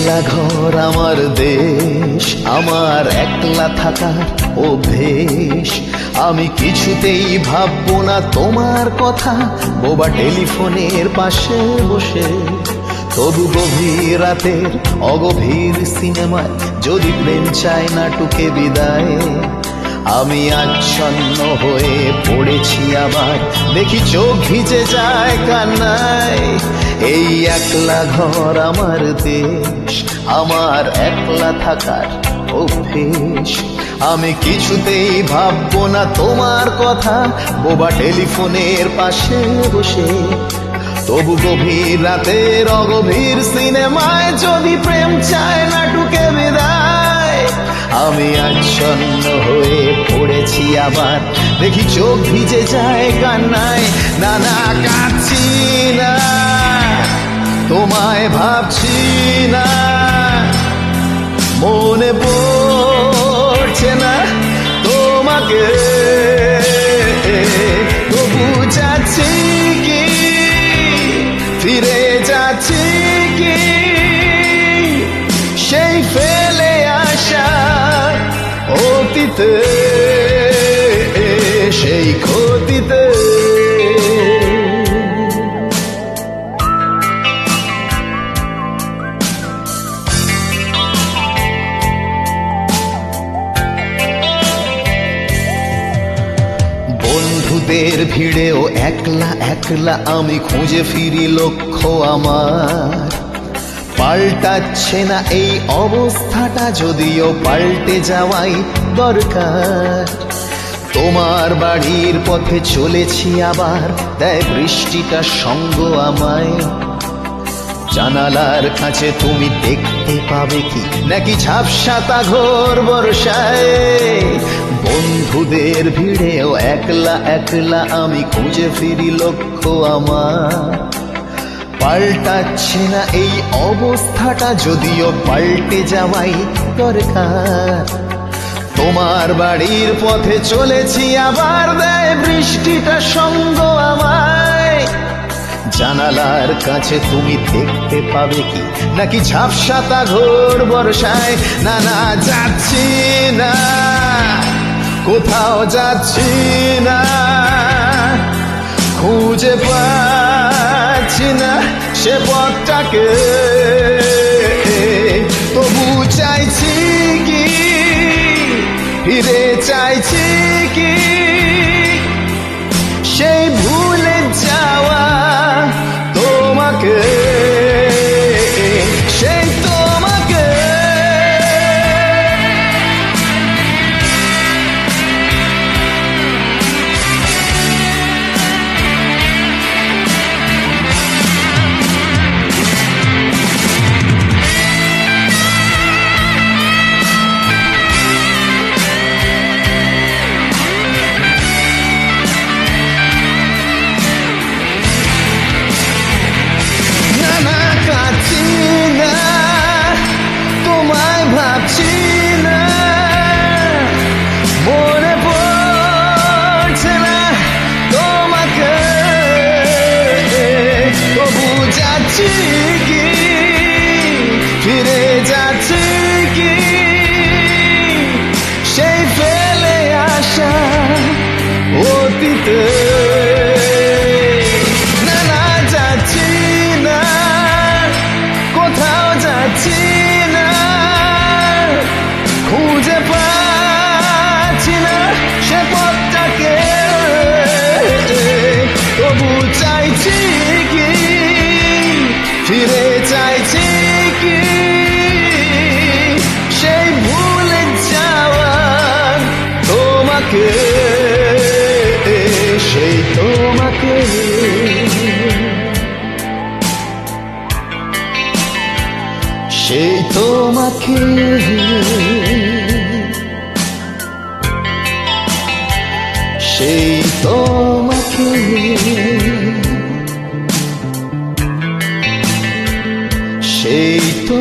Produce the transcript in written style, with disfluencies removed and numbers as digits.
একলা ঘর আমার দেশ, আমার একলা থাকার অভ্যেস। আমি কিছুতেই ভাববো না তোমার কথা, বোবা টেলিফোনের পাশে বসে। তবু গভীর রাতের অগভীর সিনেমায় যদি প্রেম চায় না টুকে বিদায়, আমি আচ্ছন্ন হয়ে পড়েছি আবার, দেখি চোখ ভিজে যায় কান্নায়। এই একলা ঘর আমার দেশ, আমার একলা থাকার অভ্যেস। আমি কিছুতেই ভাববো না তোমার কথা, বোবা টেলিফোনের পাশে বসে। তবু গভীর রাতের অগভীর সিনেমায় যদি প্রেম চায় না টুকে বিদায়, আমি আচ্ছন্ন হয়ে পড়েছি আবার, দেখি চোখ ভিজে যায় কান্নায়। না না, কাঁদছি না, তোমায় ভাবছি না, মনে পড়ছে না তোমাকে। তবু যাচ্ছি কি, ফিরে যাচ্ছি কি সেই ফেলে আসা অতীতে, সেই ক্ষতিতে। বন্ধুদের ভিড়েও একলা একলা আমি খুঁজে ফিরি লক্ষ্য আমার। পাল্টাচ্ছে না এই অবস্থাটা, যদিও পাল্টে যাওয়াই দরকার। তোমার বাড়ির পথে চলেছি আবার, দেয় বৃষ্টিটা সঙ্গ আমায়। জানালার কাছে তুমি দেখতে পাবে কি, নাকি ঝাপসাতা ঘোর বর্ষায়। বন্ধুদের ভিড়েও একলা একলা আমি খুঁজে ফিরি লক্ষ্য আমার। পাল্টাচ্ছে না এই অবস্থাটা, যদিও পাল্টে যাওয়াই দরকার। তোমার বাড়ির পথে চলেছি আবার, দেয় বৃষ্টিটা সঙ্গ আমায়। জানালার কাছে তুমি দেখতে পাবে কি, নাকি ঝাপসাতা ঘোর বর্ষায়। না না, যাচ্ছি না, কোথাও যাচ্ছি না, খুঁজে পাচ্ছি না সে পথটাকে। তবু চাইছি কি, ফিরে চাইছি কি সেই ভুলে যাওয়া তোমাকে, সেই তোমাকে। তোমায় ভাবছি না, মনে পড়ছে না তোমাকে। তবু যাচ্ছি কি, ফিরে যাচ্ছি কি সেই ফেলে আসা অতীতে। না না, যাচ্ছি না, কোথাও যাচ্ছি না, খুঁজে পাচ্ছি না সে পথটাকে। তবু চাইছি কি, ফিরে চাইছি কি সেই ভুলে যাওয়া তোমাকে, সেই তোমাকে। সেই তোমাকে, সেই তোমাকে, সেই তো।